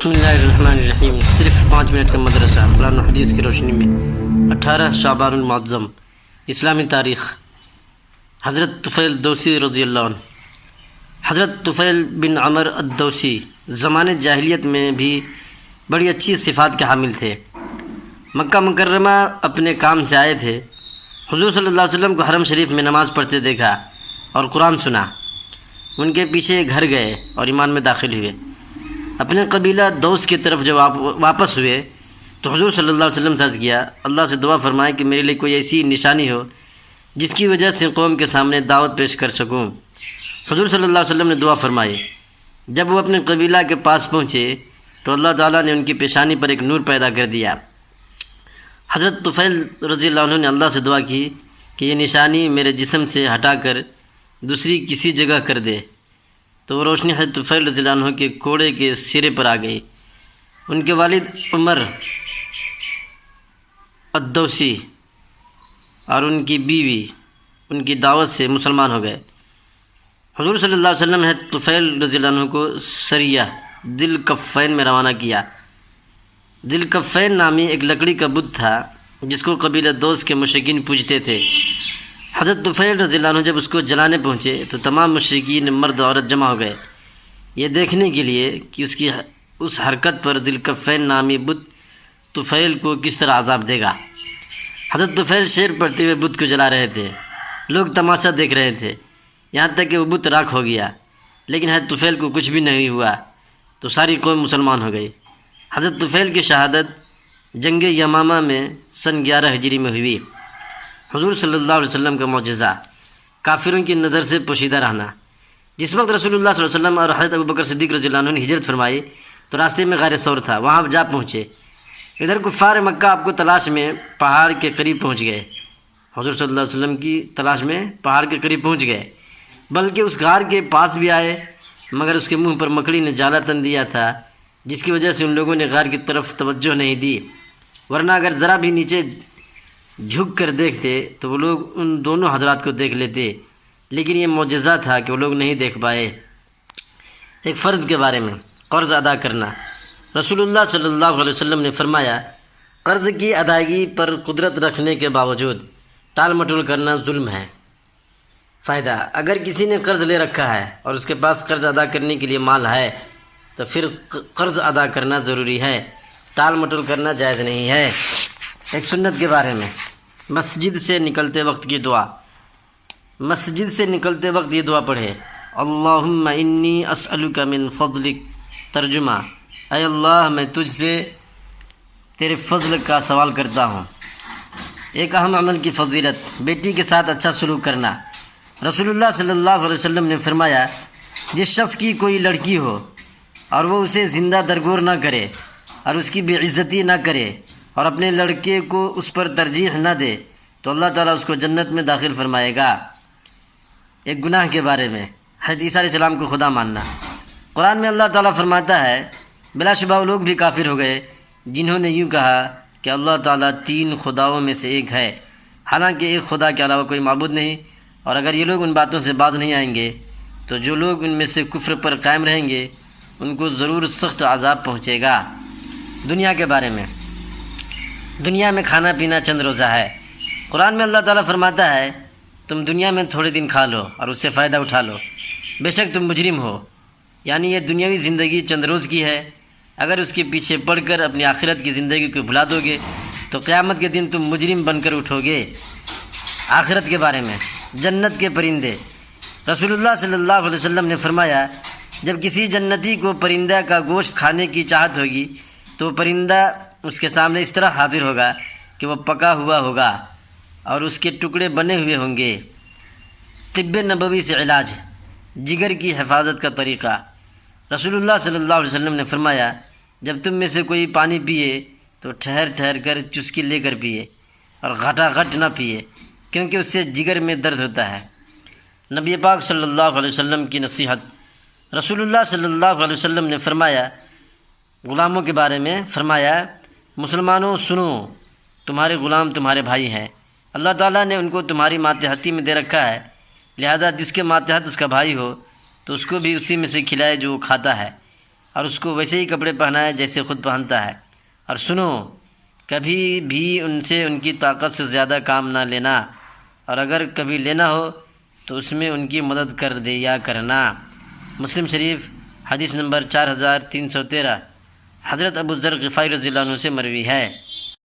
بسم اللہ الرحمن الرحیم۔ صرف 5 منٹ کا مدرسہ قرآن و حدیث کی روشنی میں 18 شعبان المعظم اسلامی تاریخ۔ حضرت طفیل دوسی رضی اللہ عنہ۔ حضرت طفیل بن عمر الدوسی زمانے جاہلیت میں بھی بڑی اچھی صفات کے حامل تھے۔ مکہ مکرمہ اپنے کام سے آئے تھے، حضور صلی اللہ علیہ وسلم کو حرم شریف میں نماز پڑھتے دیکھا اور قرآن سنا۔ ان کے پیچھے گھر گئے اور ایمان میں داخل ہوئے۔ اپنے قبیلہ دوس کی طرف جب واپس ہوئے تو حضور صلی اللہ علیہ وسلم سے عرض کیا، اللہ سے دعا فرمائے کہ میرے لیے کوئی ایسی نشانی ہو جس کی وجہ سے قوم کے سامنے دعوت پیش کر سکوں۔ حضور صلی اللہ علیہ وسلم نے دعا فرمائی۔ جب وہ اپنے قبیلہ کے پاس پہنچے تو اللہ تعالیٰ نے ان کی پیشانی پر ایک نور پیدا کر دیا۔ حضرت طفیل رضی اللہ عنہ نے اللہ سے دعا کی کہ یہ نشانی میرے جسم سے ہٹا کر دوسری کسی جگہ کر دے، تو وہ روشنی حضرت طفیل رضی اللہ عنہ کے کوڑے کے سرے پر آ گئی۔ ان کے والد عمر الدوسی اور ان کی بیوی ان کی دعوت سے مسلمان ہو گئے۔ حضور صلی اللہ علیہ وسلم نے حضرت طفیل رضی اللہ عنہ کو سریہ ذی الکفین میں روانہ کیا۔ ذی الکفین نامی ایک لکڑی کا بت تھا جس کو قبیلہ دوس کے مشرکین پوجتے تھے۔ حضرت طفیل رضی اللہ عنہ جب اس کو جلانے پہنچے تو تمام مشرکین مرد عورت جمع ہو گئے یہ دیکھنے کے لیے کہ اس حرکت پر ذی الکفین نامی بت طفیل کو کس طرح عذاب دے گا۔ حضرت طفیل شعر پڑھتے ہوئے بت کو جلا رہے تھے، لوگ تماشا دیکھ رہے تھے، یہاں تک کہ وہ بت راکھ ہو گیا، لیکن حضرت طفیل کو کچھ بھی نہیں ہوا تو ساری قوم مسلمان ہو گئی۔ حضرت طفیل کی شہادت جنگ یمامہ میں سن 11 ہجری میں ہوئی۔ حضور صلی اللہ علیہ وسلم کا معجزہ، کافروں کی نظر سے پوشیدہ رہنا۔ جس وقت رسول اللہ صلی اللہ علیہ وسلم اور حضرت ابوبکر صدیق رضی اللہ عنہ نے ہجرت فرمائی تو راستے میں غار ثور تھا، وہاں جا پہنچے۔ ادھر کفار مکہ آپ کو تلاش میں پہاڑ کے قریب پہنچ گئے، حضور صلی اللہ علیہ وسلم کی تلاش میں پہاڑ کے قریب پہنچ گئے، بلکہ اس غار کے پاس بھی آئے، مگر اس کے منہ پر مکڑی نے جالا تن دیا تھا، جس کی وجہ سے ان لوگوں نے غار کی طرف توجہ نہیں دی، ورنہ اگر ذرا بھی نیچے جھک کر دیکھتے تو وہ لوگ ان دونوں حضرات کو دیکھ لیتے، لیکن یہ معجزہ تھا کہ وہ لوگ نہیں دیکھ پائے۔ ایک فرض کے بارے میں، قرض ادا کرنا۔ رسول اللہ صلی اللہ علیہ وسلم نے فرمایا، قرض کی ادائیگی پر قدرت رکھنے کے باوجود ٹال مٹول کرنا ظلم ہے۔ فائدہ: اگر کسی نے قرض لے رکھا ہے اور اس کے پاس قرض ادا کرنے کے لیے مال ہے تو پھر قرض ادا کرنا ضروری ہے، ٹال مٹول کرنا جائز نہیں ہے۔ ایک سنت کے بارے میں، مسجد سے نکلتے وقت کی دعا۔ مسجد سے نکلتے وقت یہ دعا پڑھے، اللہم انی اسألک من فضلک۔ ترجمہ: اے اللہ میں تجھ سے تیرے فضل کا سوال کرتا ہوں۔ ایک اہم عمل کی فضیلت، بیٹی کے ساتھ اچھا سلوک کرنا۔ رسول اللہ صلی اللہ علیہ وسلم نے فرمایا، جس شخص کی کوئی لڑکی ہو اور وہ اسے زندہ درگور نہ کرے اور اس کی بے عزتی نہ کرے اور اپنے لڑکے کو اس پر ترجیح نہ دے تو اللہ تعالیٰ اس کو جنت میں داخل فرمائے گا۔ ایک گناہ کے بارے میں، حضرت عیسیٰ علیہ السلام کو خدا ماننا۔ قرآن میں اللہ تعالیٰ فرماتا ہے، بلا شبہ وہ لوگ بھی کافر ہو گئے جنہوں نے یوں کہا کہ اللہ تعالیٰ 3 خداؤں میں سے ایک ہے، حالانکہ ایک خدا کے علاوہ کوئی معبود نہیں۔ اور اگر یہ لوگ ان باتوں سے باز نہیں آئیں گے تو جو لوگ ان میں سے کفر پر قائم رہیں گے ان کو ضرور سخت عذاب پہنچے گا۔ دنیا کے بارے میں، دنیا میں کھانا پینا چند روزہ ہے۔ قرآن میں اللہ تعالیٰ فرماتا ہے، تم دنیا میں تھوڑے دن کھا لو اور اس سے فائدہ اٹھا لو، بے شک تم مجرم ہو۔ یعنی یہ دنیاوی زندگی چند روز کی ہے، اگر اس کے پیچھے پڑ کر اپنی آخرت کی زندگی کو بھلا دو گے تو قیامت کے دن تم مجرم بن کر اٹھو گے۔ آخرت کے بارے میں، جنت کے پرندے۔ رسول اللہ صلی اللہ علیہ وسلم نے فرمایا، جب کسی جنتی کو پرندہ کا گوشت کھانے کی چاہت ہوگی تو پرندہ اس کے سامنے اس طرح حاضر ہوگا کہ وہ پکا ہوا ہوگا اور اس کے ٹکڑے بنے ہوئے ہوں گے۔ طب نبوی سے علاج، جگر کی حفاظت کا طریقہ۔ رسول اللہ صلی اللہ علیہ وسلم نے فرمایا، جب تم میں سے کوئی پانی پیے تو ٹھہر ٹھہر کر چسکی لے کر پیے اور گھٹا گھٹ نہ پیے، کیونکہ اس سے جگر میں درد ہوتا ہے۔ نبی پاک صلی اللہ علیہ وسلم کی نصیحت۔ رسول اللہ صلی اللہ علیہ وسلم نے فرمایا، غلاموں کے بارے میں فرمایا، مسلمانوں سنو، تمہارے غلام تمہارے بھائی ہیں، اللہ تعالیٰ نے ان کو تمہاری ماتحتی میں دے رکھا ہے، لہذا جس کے ماتحت اس کا بھائی ہو تو اس کو بھی اسی میں سے کھلائے جو وہ کھاتا ہے۔ اور اس کو ویسے ہی کپڑے پہنائے جیسے خود پہنتا ہے، اور سنو کبھی بھی ان سے ان کی طاقت سے زیادہ کام نہ لینا، اور اگر کبھی لینا ہو تو اس میں ان کی مدد کر دیا کرنا۔ مسلم شریف حدیث نمبر 4313 حضرت ابو ذر غفاری رضی اللہ عنہ سے مروی ہے۔